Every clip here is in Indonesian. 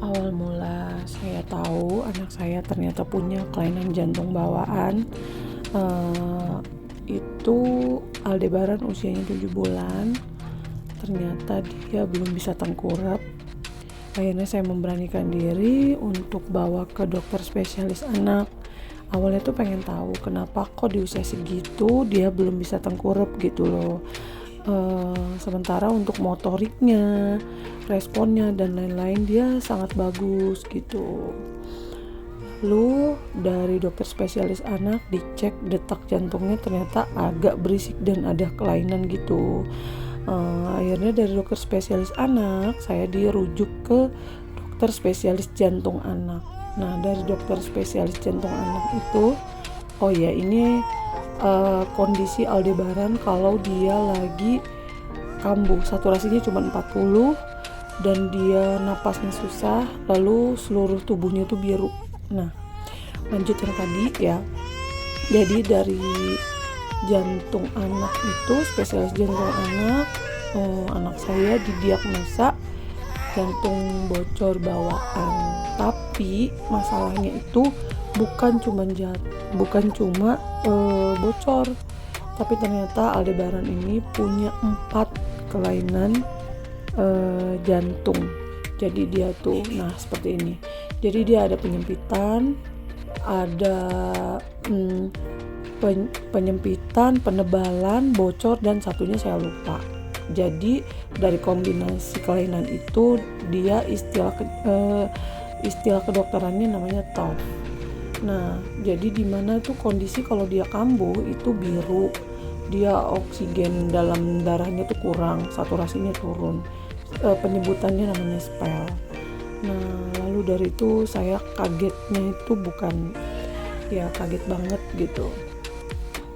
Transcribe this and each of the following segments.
Awal mula saya tahu anak saya ternyata punya kelainan jantung bawaan, eee, itu Aldebaran usianya 7 bulan, ternyata dia belum bisa tengkurap. Akhirnya saya memberanikan diri untuk bawa ke dokter spesialis anak. Awalnya tuh pengen tahu kenapa kok di usia segitu dia belum bisa tengkurap gitu loh. Sementara untuk motoriknya, responnya dan lain-lain dia sangat bagus gitu. Lalu dari dokter spesialis anak dicek detak jantungnya ternyata agak berisik dan ada kelainan gitu. Akhirnya dari dokter spesialis anak saya dirujuk ke dokter spesialis jantung anak. Nah dari dokter spesialis jantung anak itu, oh ya ini kondisi Aldebaran kalau dia lagi kambuh, saturasinya cuma 40 dan dia napasnya susah, lalu seluruh tubuhnya tuh biru. Nah lanjut yang tadi ya, jadi dari jantung anak itu spesialis jantung anak, anak saya didiagnosa jantung bocor bawaan. Tapi masalahnya itu bukan cuma bocor, tapi ternyata Aldebaran ini punya 4 kelainan jantung. Jadi dia tuh seperti ini. Jadi dia ada penyempitan, ada penyempitan, penebalan, bocor, dan satunya saya lupa. Jadi dari kombinasi kelainan itu dia istilah kedokterannya namanya TOF. Nah, jadi dimana tuh kondisi kalau dia kambuh itu biru, dia oksigen dalam darahnya tuh kurang, saturasinya turun, penyebutannya namanya spell. Nah, lalu dari itu saya kagetnya itu bukan, ya kaget banget gitu,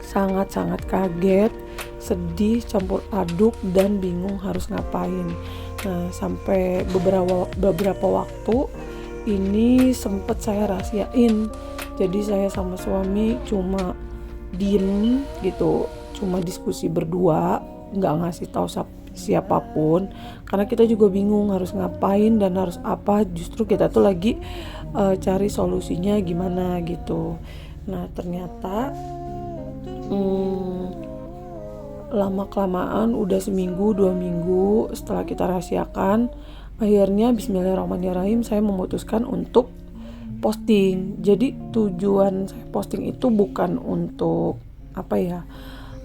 sangat-sangat kaget, sedih, campur aduk, dan bingung harus ngapain. Nah, sampai beberapa waktu ini sempet saya rahasiain. Jadi saya sama suami cuma diem gitu, cuma diskusi berdua, nggak ngasih tahu siapapun, karena kita juga bingung harus ngapain dan harus apa. Justru kita tuh lagi cari solusinya gimana gitu. Nah ternyata lama kelamaan udah seminggu 2 minggu setelah kita rahasiakan, akhirnya bismillahirrahmanirrahim saya memutuskan untuk posting. Jadi tujuan saya posting itu bukan untuk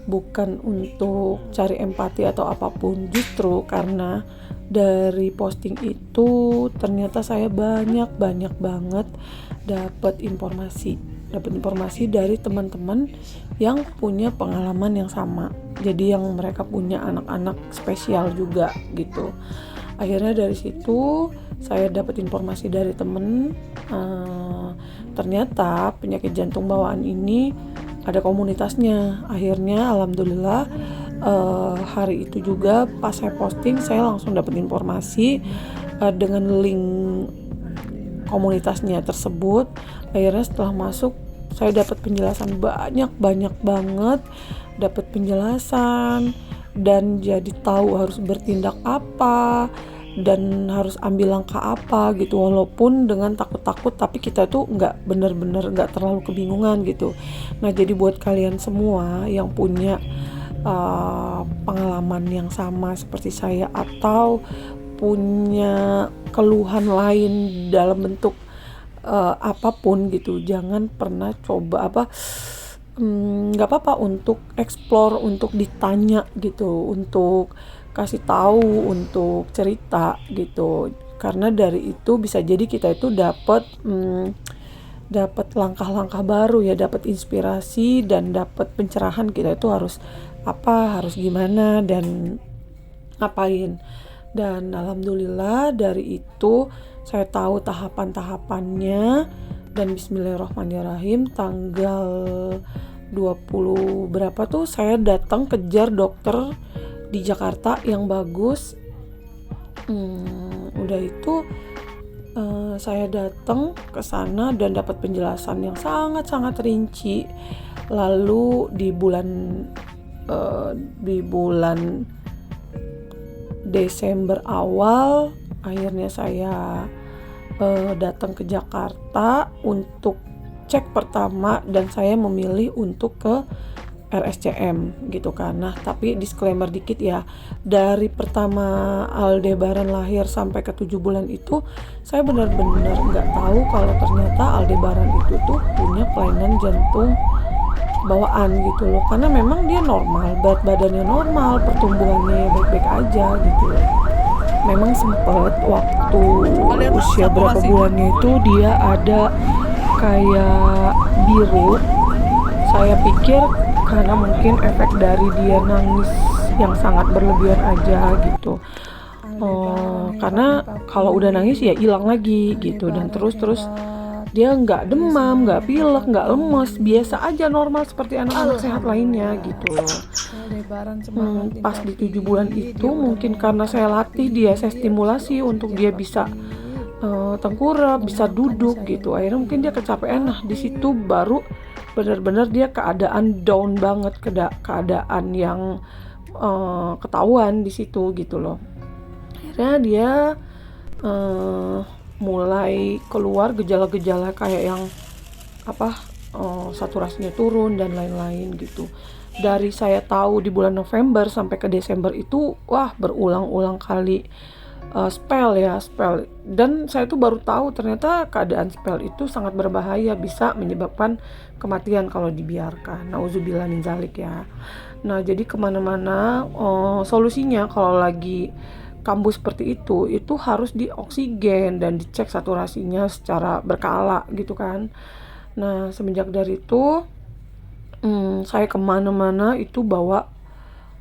bukan untuk cari empati atau apapun, justru karena dari posting itu ternyata saya banyak banget dapat informasi dari teman-teman yang punya pengalaman yang sama. Jadi yang mereka punya anak-anak spesial juga gitu. Akhirnya dari situ saya dapat informasi dari temen, ternyata penyakit jantung bawaan ini ada komunitasnya. Akhirnya alhamdulillah hari itu juga pas saya posting saya langsung dapat informasi dengan link komunitasnya tersebut. Akhirnya setelah masuk saya dapat penjelasan banyak banget, dapat penjelasan dan jadi tahu harus bertindak apa dan harus ambil langkah apa gitu, walaupun dengan takut-takut tapi kita tuh nggak terlalu kebingungan gitu. Nah jadi buat kalian semua yang punya pengalaman yang sama seperti saya atau punya keluhan lain dalam bentuk apapun gitu, jangan pernah coba nggak apa-apa untuk explore, untuk ditanya gitu, untuk kasih tahu, untuk cerita gitu, karena dari itu bisa jadi kita itu dapat langkah-langkah baru ya, dapat inspirasi dan dapat pencerahan kita itu harus gimana dan ngapain. Dan alhamdulillah dari itu saya tahu tahapan-tahapannya, dan bismillahirrahmanirrahim tanggal 20 berapa tuh saya datang kejar dokter di Jakarta yang bagus. Udah itu saya datang ke sana dan dapat penjelasan yang sangat-sangat rinci. Lalu di bulan Desember awal akhirnya saya datang ke Jakarta untuk cek pertama, dan saya memilih untuk ke RSCM gitu kan. Nah, tapi disclaimer dikit ya, dari pertama Aldebaran lahir sampai ke 7 bulan itu saya benar-benar nggak tahu kalau ternyata Aldebaran itu tuh punya kelainan jantung bawaan gitu loh, karena memang dia normal, berat badannya normal, pertumbuhannya baik-baik aja gitu loh. Memang sempet waktu usia berapa bulannya itu dia ada kayak biru. Saya pikir karena mungkin efek dari dia nangis yang sangat berlebihan aja gitu. Karena kalau udah nangis ya hilang lagi gitu, dan terus dia nggak demam, nggak pilek, nggak lemes, biasa aja normal seperti anak-anak sehat lainnya gitu loh. Pas di 7 bulan itu mungkin karena saya latih dia, saya stimulasi untuk dia bisa tengkurap, bisa duduk gitu. Akhirnya mungkin dia kecapean. Nah, di situ baru benar-benar dia keadaan down banget, keadaan yang ketahuan di situ gitu loh. Akhirnya dia mulai keluar gejala-gejala kayak yang saturasinya turun dan lain-lain gitu. Dari saya tahu di bulan November sampai ke Desember itu berulang-ulang kali spell, dan saya tuh baru tahu ternyata keadaan spell itu sangat berbahaya, bisa menyebabkan kematian kalau dibiarkan. Nauzubillah min zalik ya. Nah, jadi kemana-mana solusinya kalau lagi kambuh seperti itu harus dioksigen dan dicek saturasinya secara berkala gitu kan. Nah, semenjak dari itu saya kemana-mana itu bawa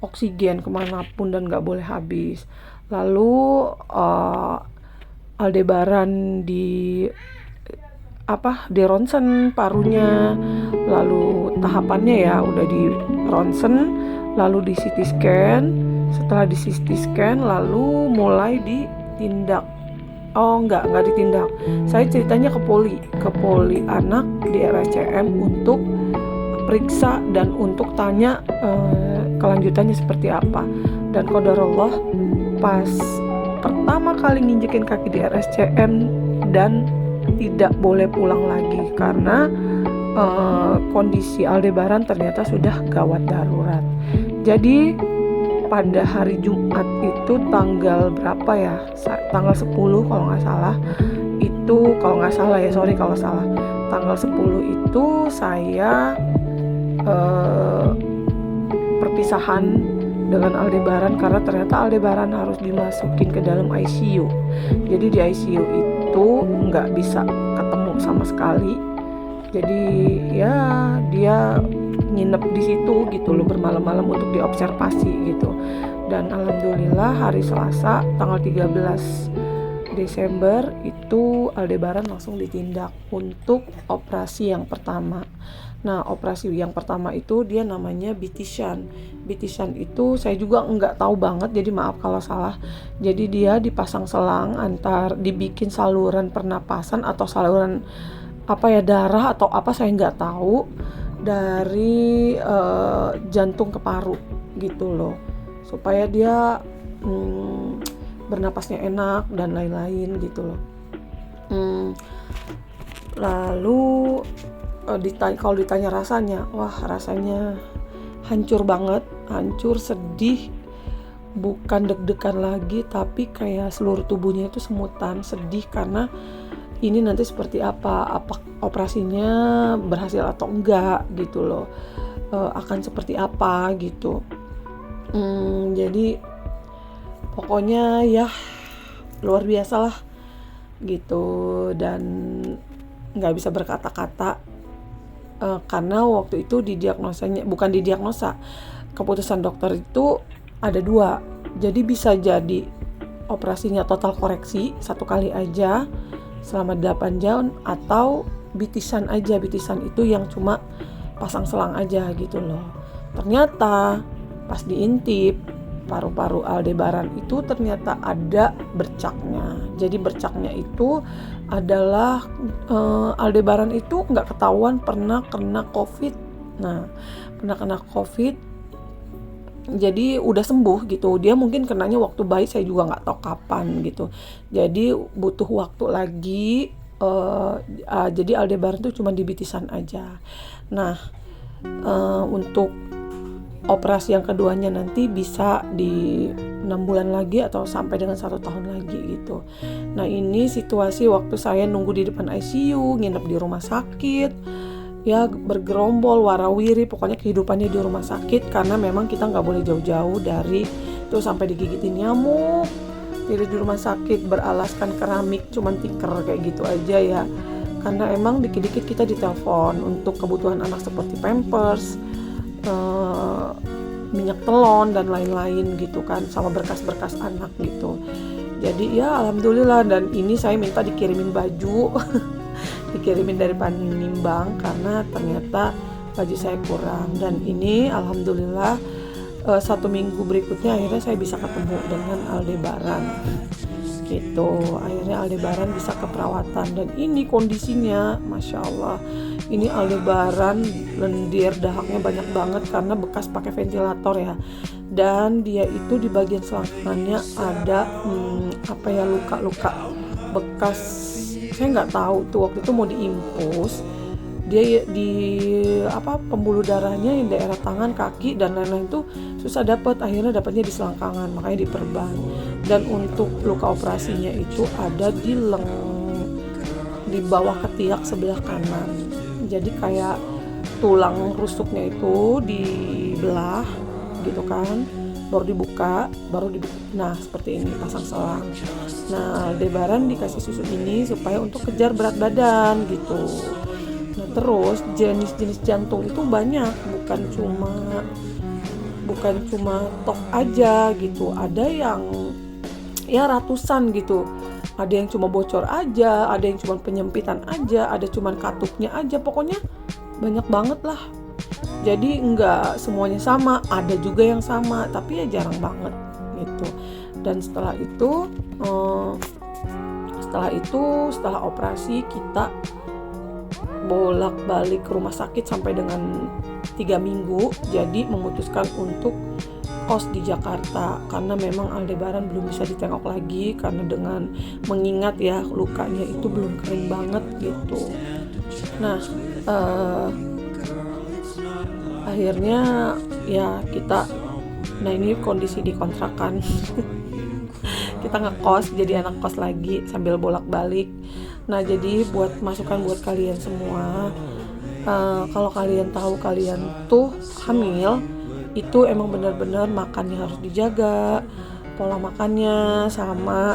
oksigen kemanapun dan gak boleh habis. Lalu Aldebaran di ronsen parunya, lalu tahapannya ya udah di ronsen, lalu di CT scan. Setelah di CT scan lalu mulai ditindak. Enggak ditindak. Saya ceritanya ke poli anak di RSCM untuk periksa dan untuk tanya kelanjutannya seperti apa. Dan qadarullah, pas pertama kali nginjekin kaki di RSCM dan tidak boleh pulang lagi karena kondisi Aldebaran ternyata sudah gawat darurat. Jadi pada hari Jumat itu tanggal berapa ya? Tanggal 10 kalau nggak salah. Kalau salah. Tanggal 10 itu saya perpisahan dengan Aldebaran karena ternyata Aldebaran harus dimasukin ke dalam ICU. Jadi di ICU itu nggak bisa ketemu sama sekali. Jadi ya dia nginep di situ gitu loh, bermalam-malam untuk diobservasi gitu. Dan alhamdulillah hari Selasa tanggal 13 Desember itu Aldebaran langsung ditindak untuk operasi yang pertama. Nah, operasi yang pertama itu dia namanya Bitishan. Bitishan itu saya juga nggak tahu banget, jadi maaf kalau salah. Jadi dia dipasang selang dibikin saluran pernapasan atau saluran darah atau apa saya nggak tahu, dari jantung ke paru gitu loh, supaya dia bernapasnya enak dan lain-lain gitu loh. Lalu kalau ditanya rasanya, rasanya hancur banget, hancur, sedih, bukan deg-degan lagi, tapi kayak seluruh tubuhnya itu semutan, sedih karena ini nanti seperti apa operasinya berhasil atau enggak gitu loh, akan seperti apa gitu. Jadi pokoknya ya luar biasa lah gitu, dan nggak bisa berkata-kata karena waktu itu keputusan dokter itu ada 2. Jadi bisa jadi operasinya total koreksi 1 kali aja selama 8 jam, atau bitisan aja. Bitisan itu yang cuma pasang selang aja gitu loh. Ternyata pas diintip paru-paru Aldebaran itu ternyata ada bercaknya. Jadi bercaknya itu adalah Aldebaran itu nggak ketahuan pernah kena COVID. Nah, pernah kena COVID Jadi udah sembuh gitu. Dia mungkin kenanya waktu bayi, saya juga nggak tahu kapan gitu. Jadi butuh waktu lagi. Jadi Aldebaran tuh cuma dibitisan aja. Nah, untuk operasi yang keduanya nanti bisa di 6 bulan lagi atau sampai dengan 1 tahun lagi gitu. Nah, ini situasi waktu saya nunggu di depan ICU, nginep di rumah sakit, ya bergerombol, warawiri, pokoknya kehidupannya di rumah sakit, karena memang kita nggak boleh jauh-jauh dari tuh, sampai digigitin nyamuk, jadi di rumah sakit beralaskan keramik, cuman tikar kayak gitu aja ya, karena emang dikit-dikit kita ditelepon untuk kebutuhan anak seperti pampers, minyak telon dan lain-lain gitu kan, sama berkas-berkas anak gitu. Jadi ya alhamdulillah, dan ini saya minta dikirimin baju dikirimin dari Panimbang karena ternyata baju saya kurang. Dan ini alhamdulillah 1 minggu berikutnya akhirnya saya bisa ketemu dengan Aldebaran gitu. Akhirnya Aldebaran bisa ke perawatan, dan ini kondisinya Masya Allah, ini Aldebaran lendir, dahaknya banyak banget karena bekas pakai ventilator ya. Dan dia itu di bagian selangkangannya ada luka-luka bekas, saya nggak tahu tuh waktu itu mau diimpus, dia di pembuluh darahnya yang daerah tangan, kaki dan lain-lain tuh susah dapat, akhirnya dapatnya di selangkangan, makanya diperban. Dan untuk luka operasinya itu ada di di bawah ketiak sebelah kanan, jadi kayak tulang rusuknya itu dibelah gitu kan, baru dibuka. Nah seperti ini, pasang selang. Nah Aldebaran dikasih susu ini supaya untuk kejar berat badan gitu. Nah terus jenis-jenis jantung itu banyak, bukan cuma TOF aja gitu, ada yang ya ratusan gitu, ada yang cuma bocor aja, ada yang cuma penyempitan aja, ada cuma katupnya aja, pokoknya banyak banget lah. Jadi nggak semuanya sama, ada juga yang sama, tapi ya jarang banget gitu. Dan setelah operasi kita bolak-balik ke rumah sakit sampai dengan 3 minggu. Jadi memutuskan untuk kos di Jakarta karena memang Aldebaran belum bisa ditengok lagi, karena dengan mengingat ya lukanya itu belum kering banget gitu. Nah akhirnya ya nah ini kondisi di kontrakan kita ngekos, jadi anak kos lagi sambil bolak-balik. Nah jadi masukan buat kalian semua, kalau kalian tahu kalian tuh hamil, itu emang benar-benar makannya harus dijaga, pola makannya sama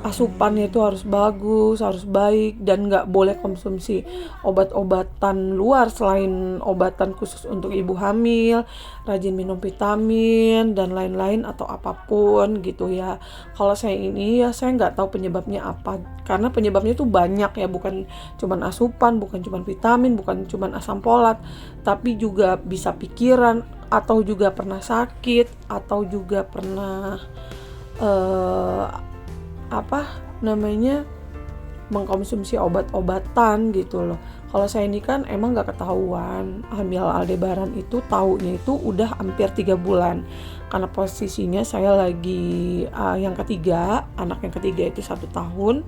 asupannya itu harus bagus, harus baik, dan nggak boleh konsumsi obat-obatan luar selain obatan khusus untuk ibu hamil, rajin minum vitamin dan lain-lain atau apapun gitu ya. Kalau saya nggak tahu penyebabnya apa, karena penyebabnya itu banyak ya, bukan cuman asupan, bukan cuman vitamin, bukan cuman asam folat, tapi juga bisa pikiran, atau juga pernah sakit, atau juga pernah mengkonsumsi obat-obatan gitu loh. Kalau saya ini kan emang gak ketahuan hamil Aldebaran itu, taunya itu udah hampir 3 bulan, karena posisinya saya lagi yang ketiga, anak yang ketiga itu 1 tahun.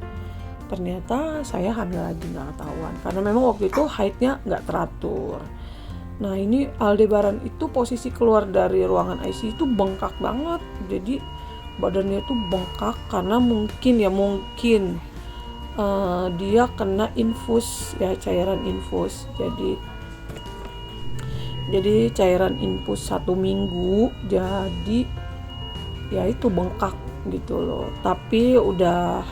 Ternyata saya hamil lagi gak ketahuan, karena memang waktu itu haidnya gak teratur. Nah ini Aldebaran itu posisi keluar dari ruangan ICU itu bengkak banget, jadi badannya tuh bengkak karena mungkin dia kena infus ya, cairan infus. Jadi cairan infus 1 minggu, jadi ya itu bengkak gitu loh. Tapi udah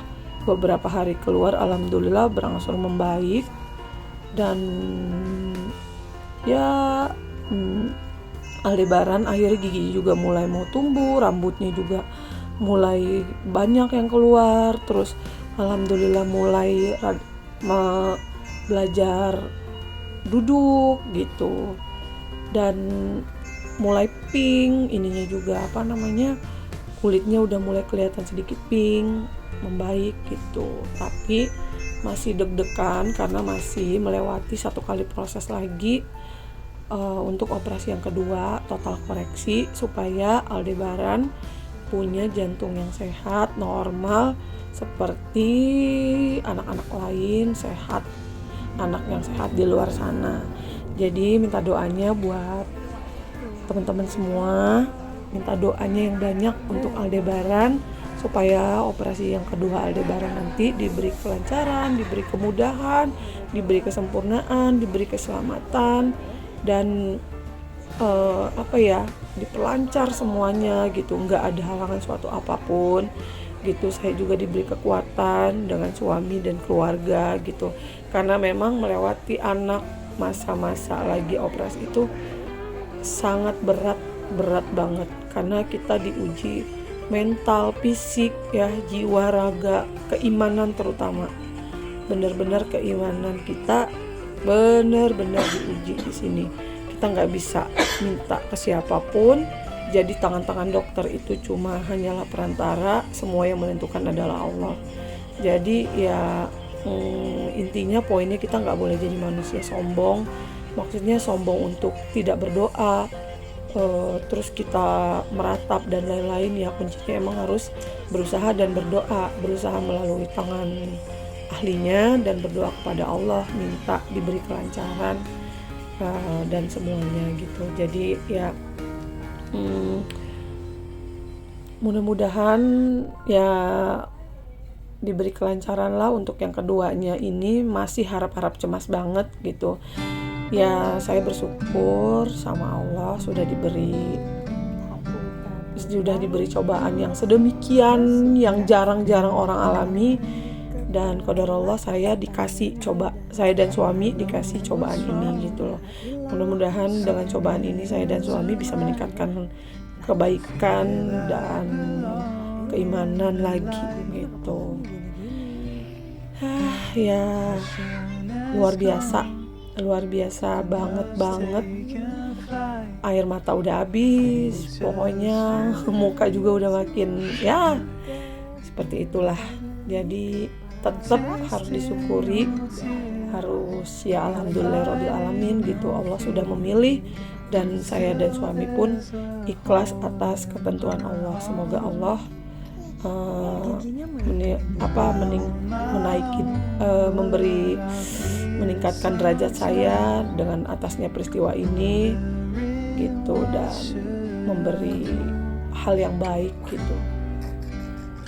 beberapa hari keluar, alhamdulillah berangsur membaik, dan ya Aldebaran akhirnya gigi juga mulai mau tumbuh, rambutnya juga mulai banyak yang keluar, terus alhamdulillah mulai belajar duduk gitu, dan mulai pink ininya juga, kulitnya udah mulai kelihatan sedikit pink, membaik gitu. Tapi masih deg-degan karena masih melewati 1 kali proses lagi untuk operasi yang kedua total koreksi supaya Aldebaran punya jantung yang sehat, normal seperti anak-anak lain, sehat, anak yang sehat di luar sana. Jadi minta doanya buat teman-teman semua, minta doanya yang banyak untuk Aldebaran supaya operasi yang kedua Aldebaran nanti diberi kelancaran, diberi kemudahan, diberi kesempurnaan, diberi keselamatan, dan diperlancar semuanya gitu, nggak ada halangan suatu apapun gitu. Saya juga diberi kekuatan dengan suami dan keluarga gitu, karena memang melewati anak masa-masa lagi operasi itu sangat berat banget, karena kita diuji mental, fisik ya, jiwa, raga, keimanan terutama. Benar-benar keimanan kita benar-benar diuji di sini. Kita nggak bisa minta ke siapapun. Jadi tangan-tangan dokter itu cuma hanyalah perantara, semua yang menentukan adalah Allah. Jadi ya intinya poinnya kita nggak boleh jadi manusia sombong. Maksudnya sombong untuk tidak berdoa, terus kita meratap dan lain-lain. Ya kuncinya emang harus berusaha dan berdoa, berusaha melalui tangan ahlinya dan berdoa kepada Allah, minta diberi kelancaran dan semuanya gitu. Jadi ya mudah-mudahan ya diberi kelancaran lah untuk yang keduanya ini. Masih harap-harap cemas banget gitu ya. Saya bersyukur sama Allah sudah diberi cobaan yang sedemikian, yang jarang-jarang orang alami. Dan qadarullah saya dan suami dikasih cobaan ini gitu loh. Mudah-mudahan dengan cobaan ini saya dan suami bisa meningkatkan kebaikan dan keimanan lagi gitu. Ya luar biasa banget. Air mata udah habis, pokoknya muka juga udah makin ya seperti itulah. Jadi tetap harus disyukuri, harus ya alhamdulillahirabbil alamin gitu. Allah sudah memilih dan saya dan suami pun ikhlas atas ketentuan Allah. Semoga Allah meningkatkan derajat saya dengan atasnya peristiwa ini gitu, dan memberi hal yang baik gitu.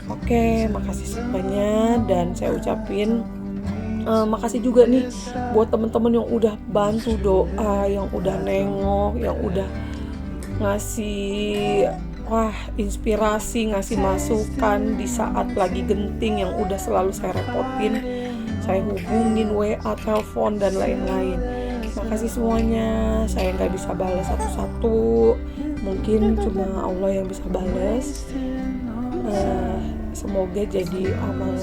Oke, makasih banyak, dan saya ucapin makasih juga nih buat teman-teman yang udah bantu doa, yang udah nengok, yang udah ngasih inspirasi, ngasih masukan di saat lagi genting, yang udah selalu saya repotin, saya hubungin WA, telepon dan lain-lain. Makasih semuanya. Saya nggak bisa balas satu-satu, mungkin cuma Allah yang bisa balas. Semoga jadi amal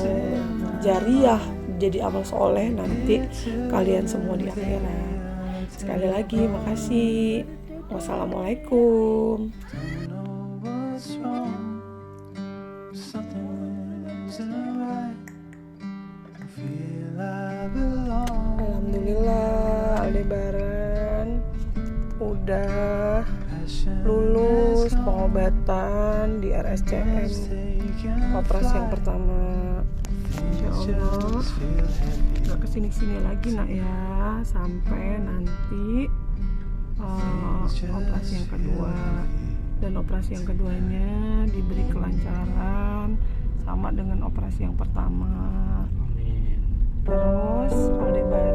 jariah, jadi amal soleh nanti kalian semua di akhirat. Sekali lagi makasih. Wassalamualaikum. Alhamdulillah Aldebaran udah lulus pengobatan di RSCM, operasi yang pertama. Insya Allah gak kesini-sini lagi nak ya, sampai nanti operasi yang kedua. Dan operasi yang keduanya diberi kelancaran sama dengan operasi yang pertama. Terus Aldebaran